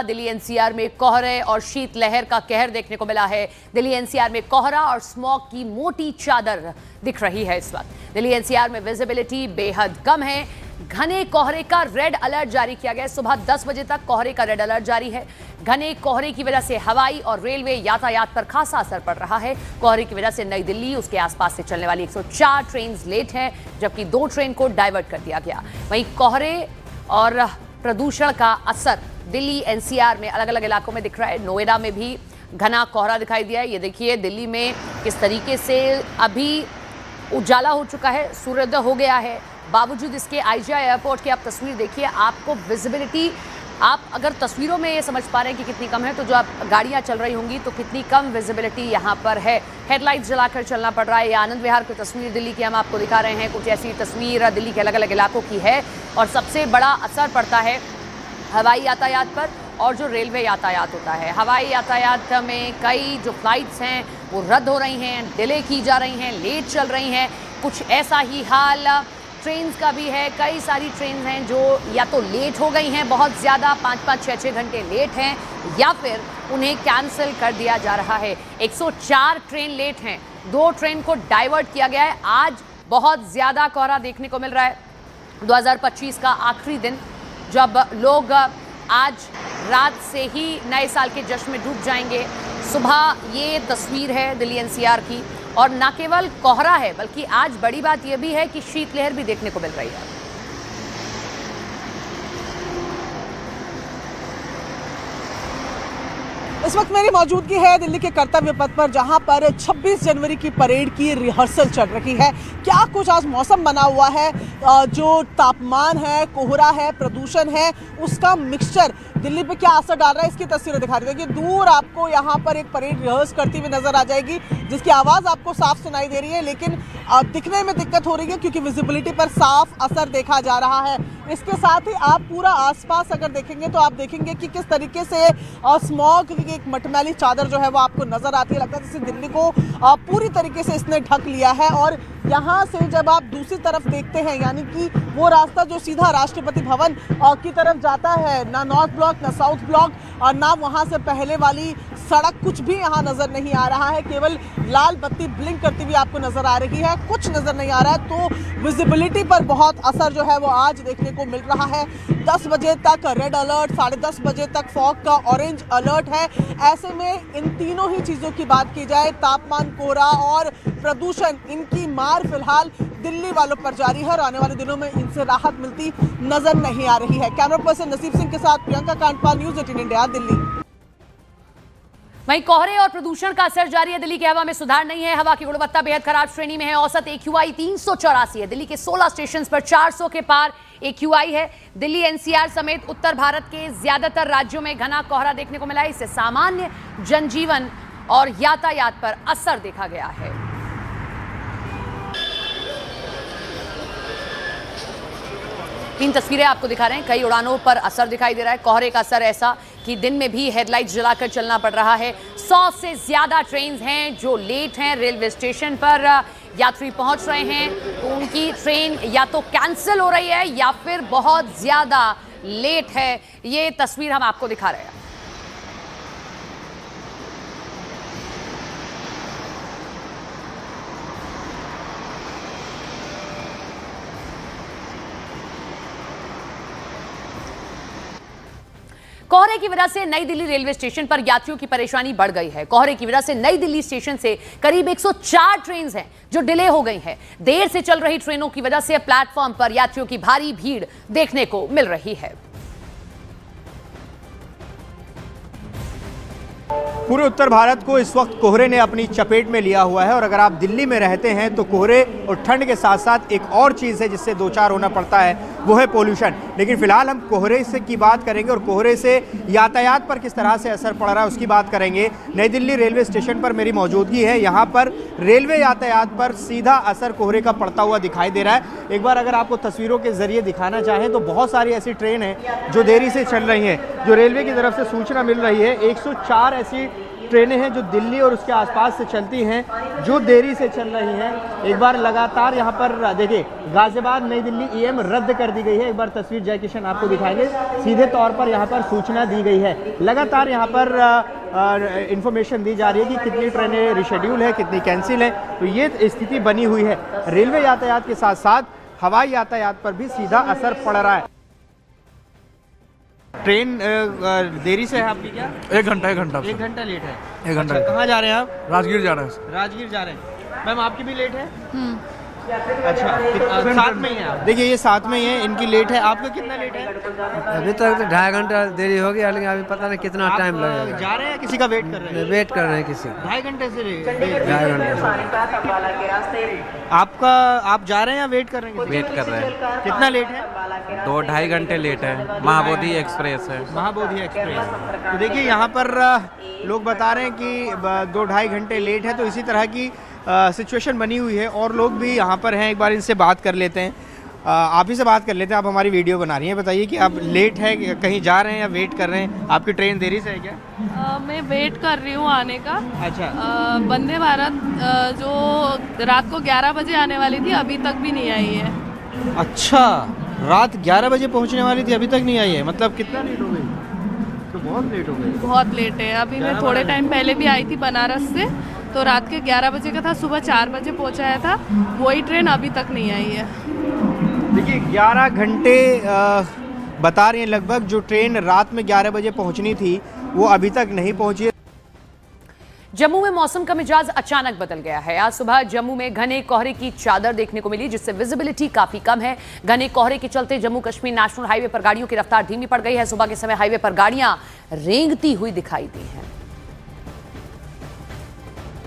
Delhi NCR में कोहरे और शीतलहर का कहर देखने को मिला है। दिल्ली एनसीआर में कोहरा और स्मॉग की मोटी चादर दिख रही है। इस वक्त दिल्ली एनसीआर में विजिबिलिटी बेहद कम है। घने कोहरे का रेड अलर्ट जारी किया गया है। सुबह 10 बजे तक कोहरे का रेड अलर्ट जारी है। घने कोहरे की वजह से हवाई और रेलवे यातायात पर खासा असर पड़ रहा है। कोहरे की वजह से नई दिल्ली उसके आसपास से चलने वाली 104 ट्रेन लेट हैं, जबकि 2 ट्रेन को डाइवर्ट कर दिया गया। वहीं कोहरे और प्रदूषण का असर दिल्ली एनसीआर में अलग अलग इलाकों में दिख रहा है। नोएडा में भी घना कोहरा दिखाई दिया है। ये देखिए दिल्ली में किस तरीके से अभी उजाला हो चुका है, सूर्योदय हो गया है। बावजूद इसके आईजीआई एयरपोर्ट की आप तस्वीर देखिए, आपको विजिबिलिटी, आप अगर तस्वीरों में ये समझ पा रहे हैं कि कितनी कम है, तो जो आप गाड़ियां चल रही होंगी तो कितनी कम विजिबिलिटी यहाँ पर है। हेडलाइट्स जलाकर चलना पड़ रहा है। ये आनंद विहार की तस्वीर दिल्ली की हम आपको दिखा रहे हैं। कुछ ऐसी तस्वीर दिल्ली के अलग अलग इलाकों की है और सबसे बड़ा असर पड़ता है हवाई यातायात पर और जो रेलवे यातायात होता है। हवाई यातायात में कई जो फ्लाइट्स हैं वो रद्द हो रही हैं, डिले की जा रही हैं, लेट चल रही हैं। कुछ ऐसा ही हाल ट्रेन का भी है। कई सारी ट्रेन हैं जो या तो लेट हो गई हैं बहुत ज़्यादा, 5-5, 6-6 घंटे लेट हैं, या फिर उन्हें कैंसिल कर दिया जा रहा है। 104 ट्रेन लेट हैं, 2 ट्रेन को डाइवर्ट किया गया है। आज बहुत ज़्यादा कोहरा देखने को मिल रहा है। 2025 का आखिरी दिन, जब लोग आज रात से ही नए साल के जश्न में डूब जाएंगे। सुबह ये तस्वीर है दिल्ली एनसीआर की, और न केवल कोहरा है बल्कि आज बड़ी बात यह भी है कि शीतलहर भी देखने को मिल रही है। इस वक्त मेरी मौजूदगी है दिल्ली के कर्तव्य पथ पर, जहां पर 26 जनवरी की परेड की रिहर्सल चल रही है। क्या कुछ आज मौसम बना हुआ है, जो तापमान है, कोहरा है, प्रदूषण है, उसका मिक्सचर दिल्ली पे क्या असर डाल रहा है, इसकी तस्वीरें दिखा रही है। देखिए दूर आपको यहाँ पर एक परेड रिहर्स करती हुई नजर आ जाएगी, जिसकी आवाज़ आपको साफ सुनाई दे रही है, लेकिन दिखने में दिक्कत हो रही है क्योंकि विजिबिलिटी पर साफ असर देखा जा रहा है। इसके साथ ही आप पूरा आसपास अगर देखेंगे तो आप देखेंगे कि किस तरीके से स्मॉग की एक मटमैली चादर जो है वो आपको नजर आती है। लगता है जैसे दिल्ली को पूरी तरीके से इसने ढक लिया है। और यहाँ से जब आप दूसरी तरफ देखते हैं, यानी कि वो रास्ता जो सीधा राष्ट्रपति भवन की तरफ जाता है, ना नॉर्थ ब्लॉक ना साउथ ब्लॉक और ना वहाँ से पहले वाली सड़क, कुछ भी यहाँ नजर नहीं आ रहा है। केवल लाल बत्ती ब्लिंक करती हुई आपको नजर आ रही है, कुछ नजर नहीं आ रहा है। तो विजिबिलिटी पर बहुत असर जो है वो आज देखने को मिल रहा है। 10 बजे तक रेड अलर्ट, 10:30 बजे तक फॉग का ऑरेंज अलर्ट है। ऐसे में इन तीनों ही चीज़ों की बात की जाए, तापमान, कोहरा और प्रदूषण, इनकी मार फिलहाल दिल्ली वालों पर जारी है और आने वाले दिनों में इनसे राहत मिलती नजर नहीं आ रही है। कैमरा पर्सन नसीब सिंह के साथ प्रियंका कांडपाल, न्यूज़ 18 इंडिया, दिल्ली। वहीं कोहरे और प्रदूषण का असर जारी है। दिल्ली की हवा में सुधार नहीं है। हवा की गुणवत्ता बेहद खराब श्रेणी में है। औसत AQI 384 है। दिल्ली के 16 स्टेशन पर 400 के पार AQI है। दिल्ली एनसीआर समेत उत्तर भारत के ज्यादातर राज्यों में घना कोहरा देखने को मिला है। इससे सामान्य जनजीवन और यातायात पर असर देखा गया है। तीन तस्वीरें आपको दिखा रहे हैं। कई उड़ानों पर असर दिखाई दे रहा है। कोहरे का असर ऐसा कि दिन में भी हेडलाइट्स जलाकर चलना पड़ रहा है। 100 से ज्यादा ट्रेन हैं जो लेट हैं। रेलवे स्टेशन पर यात्री पहुंच रहे हैं तो उनकी ट्रेन या तो कैंसिल हो रही है या फिर बहुत ज्यादा लेट है। ये तस्वीर हम आपको दिखा रहे हैं। कोहरे की वजह से नई दिल्ली रेलवे स्टेशन पर यात्रियों की परेशानी बढ़ गई है। कोहरे की वजह से नई दिल्ली स्टेशन से करीब 104 ट्रेन हैं जो डिले हो गई हैं। देर से चल रही ट्रेनों की वजह से प्लेटफॉर्म पर यात्रियों की भारी भीड़ देखने को मिल रही है। पूरे उत्तर भारत को इस वक्त कोहरे ने अपनी चपेट में लिया हुआ है और अगर आप दिल्ली में रहते हैं तो कोहरे और ठंड के साथ साथ एक और चीज़ है जिससे दो चार होना पड़ता है, वो है पोल्यूशन। लेकिन फिलहाल हम कोहरे से की बात करेंगे और कोहरे से यातायात पर किस तरह से असर पड़ रहा है उसकी बात करेंगे। नई दिल्ली रेलवे स्टेशन पर मेरी मौजूदगी है। यहाँ पर रेलवे यातायात पर सीधा असर कोहरे का पड़ता हुआ दिखाई दे रहा है। एक बार अगर आपको तस्वीरों के जरिए दिखाना चाहें तो बहुत सारी ऐसी ट्रेन हैं जो देरी से चल रही हैं। जो रेलवे की तरफ से सूचना मिल रही है, 104 ऐसी ट्रेनें हैं जो दिल्ली और उसके आसपास से चलती हैं, जो देरी से चल रही हैं। एक बार लगातार यहाँ पर देखिए गाजियाबाद नई दिल्ली EM रद्द कर दी गई है। एक बार तस्वीर जय किशन आपको दिखाएंगे। सीधे तौर पर यहाँ पर सूचना दी गई है। लगातार यहाँ पर इंफॉर्मेशन दी जा रही है कि कितनी ट्रेनें रिशेड्यूल है, कितनी कैंसिल है। तो ये स्थिति बनी हुई है। रेलवे यातायात के साथ साथ हवाई यातायात पर भी सीधा असर पड़ रहा है। ट्रेन देरी से है आपकी क्या? 1 घंटा 1 घंटा 1 घंटा लेट है। 1 घंटा। अच्छा, कहाँ जा रहे हैं आप? राजगीर जा रहे हैं। राजगीर जा रहे हैं। मैम आपकी भी लेट है? अच्छा, साथ में ही है आप? देखिए ये साथ में ही है, इनकी लेट है। आपका कितना लेट है? अभी तक तो 2.5 घंटा देरी हो गया, लेकिन अभी पता नहीं कितना आप, टाइम लगेगा। जा रहे हैं किसी का वेट कर रहे हैं? वेट कर रहे हैं किसी का। 2.5 घंटे से 2.5 घंटे। आपका आप जा रहे हैं या वेट कर रहे हैं? वेट कर रहे हैं। कितना लेट है? 2-2.5 घंटे लेट है। महाबोधि एक्सप्रेस है। महाबोधि एक्सप्रेस। तो देखिए यहाँ पर लोग बता रहे हैं कि 2-2.5 घंटे लेट है। तो इसी तरह की सिचुएशन बनी हुई है और लोग भी यहाँ पर हैं। एक बार इनसे बात कर लेते हैं। आप ही से बात कर लेते हैं। आप हमारी वीडियो बना रही हैं, बताइए कि आप लेट है, कहीं जा रहे हैं या वेट कर रहे हैं? आपकी ट्रेन देरी से है क्या? मैं वेट कर रही हूँ आने का। अच्छा। वंदे भारत जो रात को 11 बजे आने वाली थी, अभी तक भी नहीं आई है। अच्छा, रात 11 बजे पहुँचने वाली थी, अभी तक नहीं आई है। मतलब कितना लेट हो गई? तो बहुत लेट हो गई। बहुत लेट है। अभी मैं थोड़े टाइम पहले भी आई थी बनारस से, तो रात के 11 बजे का था, सुबह 4 बजे पहुँचाया था। वही ट्रेन अभी तक नहीं आई है। देखिए 11 घंटे बता रही हैं लगभग। जो ट्रेन रात में 11 बजे पहुंचनी थी वो अभी तक नहीं पहुंची है। जम्मू में मौसम का मिजाज अचानक बदल गया है। आज सुबह जम्मू में घने कोहरे की चादर देखने को मिली, जिससे विजिबिलिटी काफी कम है। घने कोहरे के चलते जम्मू कश्मीर नेशनल हाईवे पर गाड़ियों की रफ्तार धीमी पड़ गई है। सुबह के समय हाईवे पर गाड़ियां रेंगती हुई दिखाई दी हैं।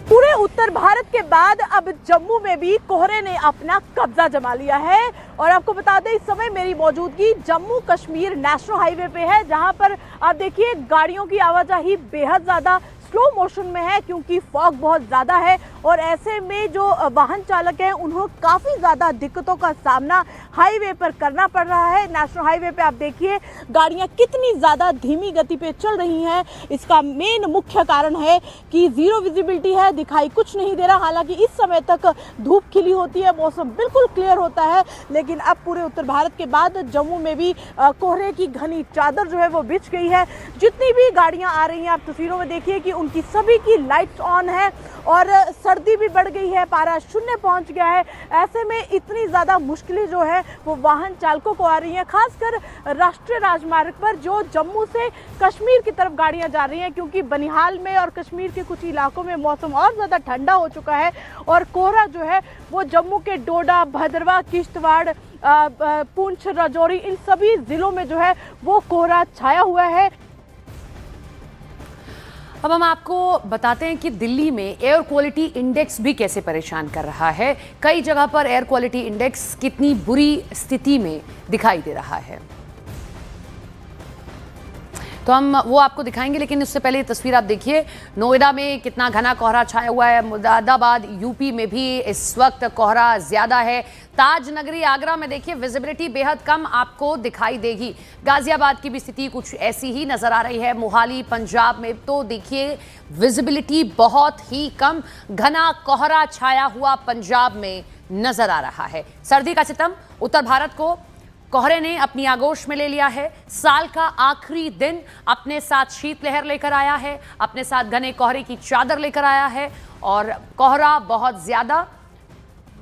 पूरे उत्तर भारत के बाद अब जम्मू में भी कोहरे ने अपना कब्जा जमा लिया है। और आपको बता दें, इस समय मेरी मौजूदगी जम्मू कश्मीर नेशनल हाईवे पे है, जहां पर आप देखिए गाड़ियों की आवाजाही बेहद ज्यादा स्लो मोशन में है, क्योंकि फॉग बहुत ज़्यादा है। और ऐसे में जो वाहन चालक हैं उन्हें काफ़ी ज़्यादा दिक्कतों का सामना हाईवे पर करना पड़ रहा है। नेशनल हाईवे पे आप देखिए गाड़ियां कितनी ज़्यादा धीमी गति पे चल रही हैं। इसका मेन मुख्य कारण है कि ज़ीरो विजिबिलिटी है, दिखाई कुछ नहीं दे रहा। हालांकि इस समय तक धूप खिली होती है, मौसम बिल्कुल क्लियर होता है, लेकिन अब पूरे उत्तर भारत के बाद जम्मू में भी कोहरे की घनी चादर जो है वो बिछ गई है। जितनी भी गाड़ियाँ आ रही हैं आप तस्वीरों में देखिए कि उनकी सभी की लाइट्स ऑन है और सर्दी भी बढ़ गई है, पारा 0 पहुंच गया है। ऐसे में इतनी ज़्यादा मुश्किलें जो है वो वाहन चालकों को आ रही हैं, खासकर राष्ट्रीय राजमार्ग पर जो जम्मू से कश्मीर की तरफ गाड़ियां जा रही हैं, क्योंकि बनिहाल में और कश्मीर के कुछ इलाकों में मौसम और ज़्यादा ठंडा हो चुका है और कोहरा जो है वो जम्मू के डोडा, भद्रवाह, किश्तवाड़, पुंछ, राजौरी इन सभी ज़िलों में जो है वो कोहरा छाया हुआ है। अब हम आपको बताते हैं कि दिल्ली में एयर क्वालिटी इंडेक्स भी कैसे परेशान कर रहा है। कई जगह पर एयर क्वालिटी इंडेक्स कितनी बुरी स्थिति में दिखाई दे रहा है, तो हम वो आपको दिखाएंगे। लेकिन उससे पहले तस्वीर आप देखिए, नोएडा में कितना घना कोहरा छाया हुआ है। मुरादाबाद यूपी में भी इस वक्त कोहरा ज़्यादा है। ताज नगरी आगरा में देखिए विजिबिलिटी बेहद कम आपको दिखाई देगी। गाजियाबाद की भी स्थिति कुछ ऐसी ही नज़र आ रही है। मोहाली पंजाब में तो देखिए विजिबिलिटी बहुत ही कम, घना कोहरा छाया हुआ पंजाब में नज़र आ रहा है। सर्दी का सितम उत्तर भारत को कोहरे ने अपनी आगोश में ले लिया है। साल का आखिरी दिन अपने साथ शीतलहर लेकर आया है, अपने साथ घने कोहरे की चादर लेकर आया है और कोहरा बहुत ज्यादा।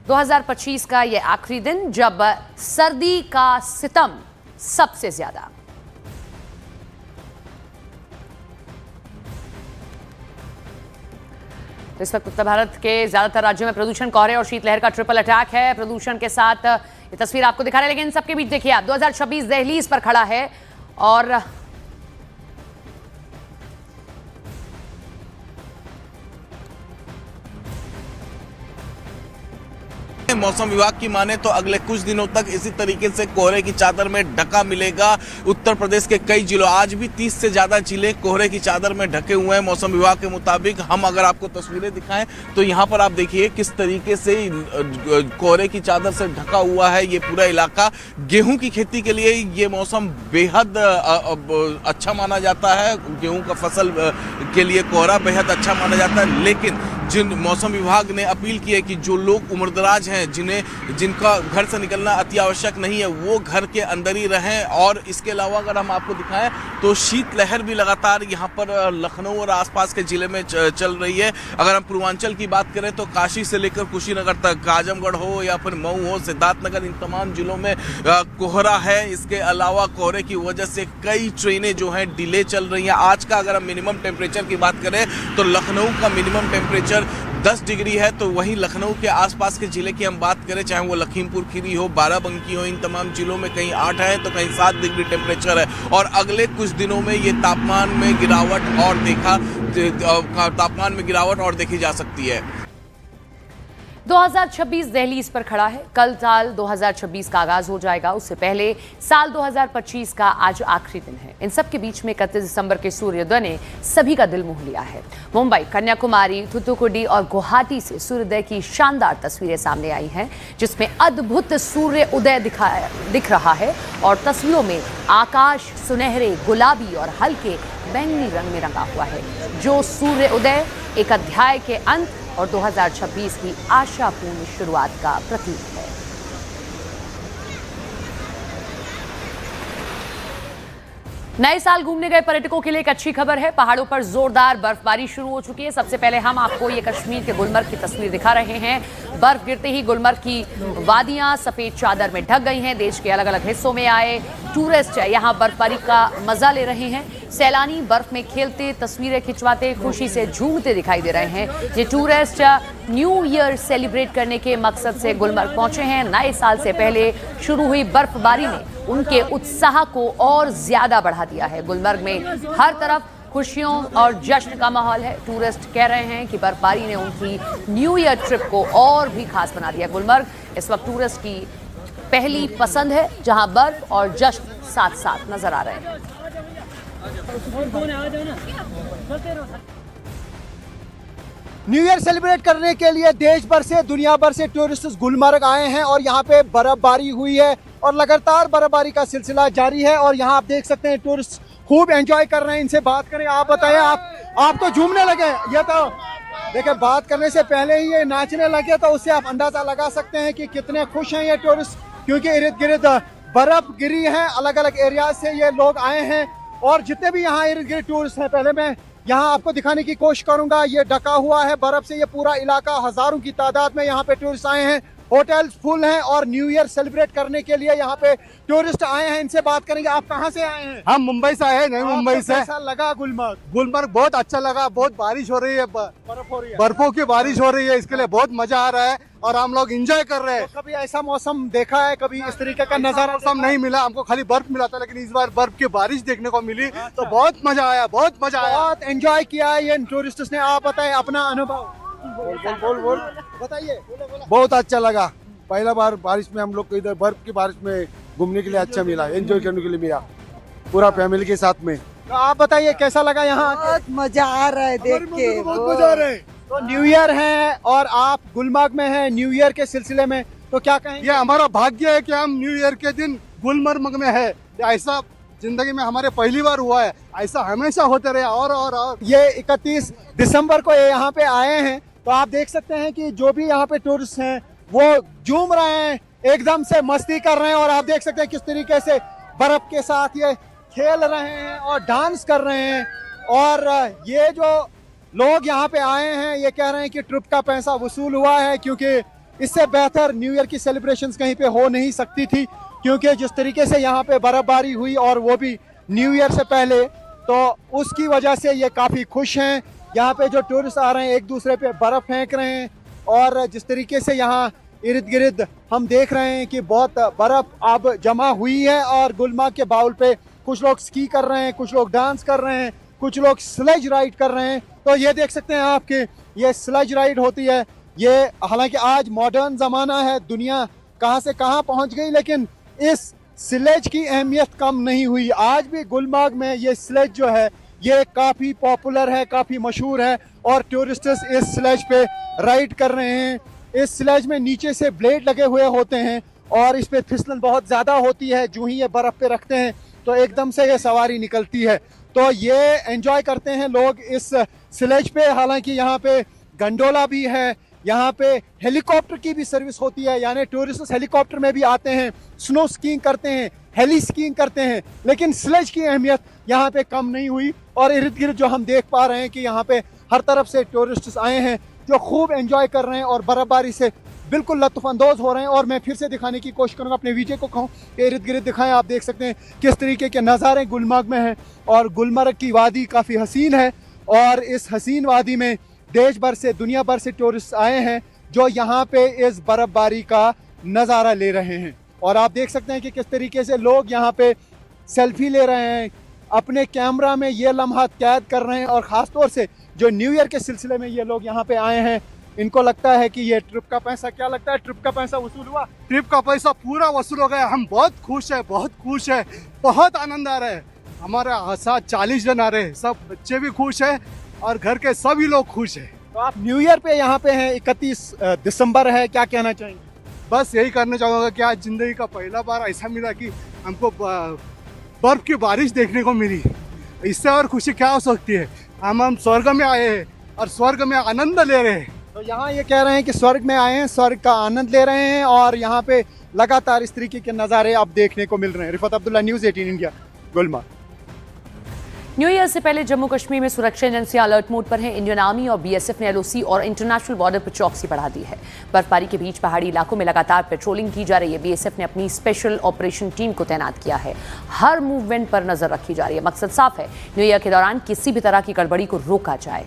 2025 का यह आखिरी दिन जब सर्दी का सितम सबसे ज्यादा। तो इस वक्त उत्तर भारत के ज्यादातर राज्यों में प्रदूषण, कोहरे और शीतलहर का ट्रिपल अटैक है। प्रदूषण के साथ ये तस्वीर आपको दिखा रहे हैं, लेकिन इन सबके बीच देखिए आप 2026 दहलीज पर खड़ा है और मौसम विभाग की माने तो अगले कुछ दिनों तक इसी तरीके से कोहरे की चादर में ढका मिलेगा उत्तर प्रदेश के कई जिलों। आज भी 30 से ज्यादा जिले कोहरे की चादर में ढके हुए हैं मौसम विभाग के मुताबिक। हम अगर आपको तस्वीरें दिखाएं तो यहाँ पर आप देखिए किस तरीके से कोहरे की चादर से ढका हुआ है ये पूरा इलाका। गेहूं की खेती के लिए ये मौसम बेहद अच्छा माना जाता है। गेहूं का फसल के लिए कोहरा बेहद अच्छा माना जाता है, लेकिन जिन मौसम विभाग ने अपील की है कि जो लोग उम्रदराज हैं, जिनका घर से निकलना अति आवश्यक नहीं है, वो घर के अंदर ही रहें। और इसके अलावा अगर हम आपको दिखाएं तो शीतलहर भी लगातार यहाँ पर लखनऊ और आसपास के जिले में चल रही है। अगर हम पूर्वांचल की बात करें तो काशी से लेकर कुशीनगर तक, आजमगढ़ हो या फिर मऊ हो, सिद्धार्थनगर, इन तमाम जिलों में कोहरा है। इसके अलावा कोहरे की वजह से कई ट्रेनें जो हैं डिले चल रही हैं। आज का अगर हम मिनिमम टेम्परेचर की बात करें तो लखनऊ का मिनिमम टेम्परेचर 10 डिग्री है। तो वहीं लखनऊ के आसपास के जिले की हम बात करें, चाहे वो लखीमपुर खीरी हो, बाराबंकी हो, इन तमाम जिलों में कहीं 8 है तो कहीं 7 डिग्री टेम्परेचर है। और अगले कुछ दिनों में ये तापमान में गिरावट और देखी जा सकती है। 2026 दहलीज पर खड़ा है। कल साल 2026 का आगाज हो जाएगा, उससे पहले साल 2025 का आज आखिरी दिन है। इन सब के बीच में 31 दिसंबर के सूर्योदय ने सभी का दिल मोह लिया है। मुंबई, कन्याकुमारी, थूथुकुडी और गुवाहाटी से सूर्योदय की शानदार तस्वीरें सामने आई हैं, जिसमें अद्भुत सूर्य उदय दिख रहा है और तस्वीरों में आकाश सुनहरे, गुलाबी और हल्के बैंगनी रंग में रंगा हुआ है। जो सूर्य उदय एक अध्याय के अंत और 2026 की आशापूर्ण शुरुआत का प्रतीक है। नए साल घूमने गए पर्यटकों के लिए एक अच्छी खबर है। पहाड़ों पर जोरदार बर्फबारी शुरू हो चुकी है। सबसे पहले हम आपको ये कश्मीर के गुलमर्ग की तस्वीर दिखा रहे हैं। बर्फ गिरते ही गुलमर्ग की वादियां सफेद चादर में ढक गई हैं। देश के अलग अलग हिस्सों में आए टूरिस्ट यहां बर्फबारी का मजा ले रहे हैं। सैलानी बर्फ में खेलते, तस्वीरें खिंचवाते, खुशी से झूमते दिखाई दे रहे हैं। ये टूरिस्ट न्यू ईयर सेलिब्रेट करने के मकसद से गुलमर्ग पहुंचे हैं। नए साल से पहले शुरू हुई बर्फबारी ने उनके उत्साह को और ज्यादा बढ़ा दिया है। गुलमर्ग में हर तरफ खुशियों और जश्न का माहौल है। टूरिस्ट कह रहे हैं कि बर्फबारी ने उनकी न्यू ईयर ट्रिप को और भी खास बना दिया। गुलमर्ग इस वक्त टूरिस्ट की पहली पसंद है, जहां बर्फ और जश्न साथ साथ नजर आ रहे हैं। न्यू ईयर सेलिब्रेट करने के लिए देश भर से, दुनिया भर से टूरिस्ट गुलमर्ग आए हैं और यहाँ पे बर्फबारी हुई है और लगातार बर्फबारी का सिलसिला जारी है। और यहाँ आप देख सकते हैं टूरिस्ट खूब एंजॉय कर रहे हैं। इनसे बात करें, आप बताएं, आप तो झूमने लगे। ये तो देखिए, बात करने से पहले ही ये नाचने लगे, तो उससे आप अंदाजा लगा सकते हैं कि कितने खुश हैं ये टूरिस्ट, क्योंकि इर्द गिर्द बर्फ गिरी है। अलग अलग एरिया से ये लोग आए हैं और जितने भी यहाँ इर्द गिर्द टूरिस्ट हैं, पहले मैं यहाँ आपको दिखाने की कोशिश करूंगा। ये ढका हुआ है बर्फ से ये पूरा इलाका। हजारों की तादाद में यहाँ पे टूरिस्ट आए हैं। होटल्स फुल हैं और न्यू ईयर सेलिब्रेट करने के लिए यहाँ पे टूरिस्ट आए हैं। इनसे बात करेंगे। आप कहाँ से आए हैं? हम मुंबई से आए हैं। नई मुंबई से। कैसा लगा गुलमर्ग? गुलमर्ग बहुत अच्छा लगा। बहुत बारिश हो रही है, बर्फ हो रही है, बर्फों की बारिश हो रही है, इसके लिए बहुत मजा आ रहा है और हम लोग एंजॉय कर रहे हैं। तो कभी ऐसा मौसम देखा है? कभी इस तरीके का नजारा मौसम नहीं मिला हमको, खाली बर्फ मिला था, लेकिन इस बार बर्फ की बारिश देखने को मिली तो बहुत मजा आया, बहुत मजा आया, बहुत एंजॉय किया है ये टूरिस्ट ने। आप बताएं अपना अनुभव। बोल बताइए। बहुत अच्छा लगा। पहला बार बारिश में हम लोग को इधर बर्फ की बारिश में घूमने के लिए अच्छा मिला, एंजॉय करने के लिए मिला पूरा फैमिली के साथ में। तो आप बताइए कैसा लगा यहाँ? बहुत मजा आ रहा है देख के। बहुत मजा आ रहा है। तो न्यू ईयर है और आप गुलमर्ग में हैं न्यू ईयर के सिलसिले में, तो क्या कहेंगे? ये हमारा भाग्य है कि हम न्यू ईयर के दिन गुलमर्ग में है। ऐसा जिंदगी में हमारे पहली बार हुआ है, ऐसा हमेशा होते रहे। और ये 31 दिसंबर को ये यहाँ पे आए हैं, तो आप देख सकते हैं कि जो भी यहाँ पे टूरिस्ट हैं वो झूम रहे हैं, एकदम से मस्ती कर रहे हैं। और आप देख सकते हैं किस तरीके से बर्फ के साथ ये खेल रहे हैं और डांस कर रहे हैं। और ये जो लोग यहाँ पे आए हैं ये कह रहे हैं कि ट्रिप का पैसा वसूल हुआ है, क्योंकि इससे बेहतर न्यू ईयर की सेलिब्रेशंस कहीं पे हो नहीं सकती थी। क्योंकि जिस तरीके से यहाँ पे बर्फबारी हुई और वो भी न्यू ईयर से पहले, तो उसकी वजह से ये काफ़ी खुश हैं। यहाँ पे जो टूरिस्ट आ रहे हैं एक दूसरे पे बर्फ़ फेंक रहे हैं और जिस तरीके से यहाँ इर्द गिर्द हम देख रहे हैं कि बहुत बर्फ़ अब जमा हुई है। और गुलमर्ग के बाउल पे कुछ लोग स्की कर रहे हैं, कुछ लोग डांस कर रहे हैं, कुछ लोग स्लेज राइड कर रहे हैं। तो ये देख सकते हैं आप कि ये स्लेज राइड होती है ये हालांकि आज मॉडर्न ज़माना है, दुनिया कहाँ से कहाँ पहुँच गई, लेकिन इस स्लेज की अहमियत कम नहीं हुई। आज भी गुलमर्ग में ये स्लेज जो है ये काफ़ी पॉपुलर है, काफ़ी मशहूर है और टूरिस्ट्स इस स्लेज पे राइड कर रहे हैं। इस स्लेज में नीचे से ब्लेड लगे हुए होते हैं और इस पे फिसलन बहुत ज़्यादा होती है। जो ही ये बर्फ़ पे रखते हैं तो एकदम से ये सवारी निकलती है, तो ये एंजॉय करते हैं लोग इस स्लेज पे। हालांकि यहाँ पे गंडोला भी है, यहाँ पे हेलीकॉप्टर की भी सर्विस होती है, यानी टूरिस्ट हेलीकॉप्टर में भी आते हैं, स्नो स्कीइंग करते हैं, हेली स्कीइंग करते हैं। लेकिन स्लेज की अहमियत यहाँ पे कम नहीं हुई और इर्द गिर्द जो हम देख पा रहे हैं कि यहाँ पे हर तरफ से टूरिस्ट आए हैं जो खूब एंजॉय कर रहे हैं और बर्फबारी से बिल्कुल लुत्फ़अंदोज़ हो रहे हैं। और मैं फिर से दिखाने की कोशिश करूँगा, अपने वीडियो को कहूँ कि इर्द गिर्द दिखाएं। आप देख सकते हैं किस तरीके के नज़ारे गुलमर्ग में हैं और गुलमर्ग की वादी काफ़ी हसीन है और इस हसीन वादी में देश भर से, दुनिया भर से टूरिस्ट आए हैं जो यहाँ पे इस बर्फबारी का नज़ारा ले रहे हैं। और आप देख सकते हैं कि किस तरीके से लोग यहाँ पे सेल्फी ले रहे हैं, अपने कैमरा में ये लम्हात कैद कर रहे हैं। और ख़ास तौर से जो न्यू ईयर के सिलसिले में ये लोग यहाँ पे आए हैं, इनको लगता है कि ये ट्रिप का पैसा, क्या लगता है ट्रिप का पैसा वसूल हुआ? ट्रिप का पैसा पूरा वसूल हो गया। हम बहुत खुश है, बहुत खुश है, बहुत आनंद आ रहा है। हमारे साथ 40 जन आ रहे हैं, सब बच्चे भी खुश है और घर के सभी लोग खुश है। तो आप न्यू ईयर पे यहाँ पे हैं, 31 दिसंबर है, क्या कहना चाहेंगे? बस यही करना चाहूँगा कि आज ज़िंदगी का पहला बार ऐसा मिला कि हमको बर्फ़ की बारिश देखने को मिली। इससे और खुशी क्या हो सकती है? हम स्वर्ग में आए हैं और स्वर्ग में आनंद ले रहे हैं। तो यहाँ ये कह रहे हैं कि स्वर्ग में आए हैं, स्वर्ग का आनंद ले रहे हैं और यहाँ पे लगातार इस तरीके के नज़ारे आप देखने को मिल रहे हैं। Rifat Abdullah, news 18 India, Gulmarg. New year से पहले जम्मू कश्मीर में सुरक्षा एजेंसियां अलर्ट मोड पर हैं। इंडियन आर्मी और बीएसएफ ने एलओसी और इंटरनेशनल बॉर्डर पर चौकसी बढ़ा दी है। बर्फबारी के बीच पहाड़ी इलाकों में लगातार पेट्रोलिंग की जा रही है। बीएसएफ ने अपनी स्पेशल ऑपरेशन टीम को तैनात किया है। हर मूवमेंट पर नजर रखी जा रही है। मकसद साफ है, न्यू ईयर के दौरान किसी भी तरह की गड़बड़ी को रोका जाए।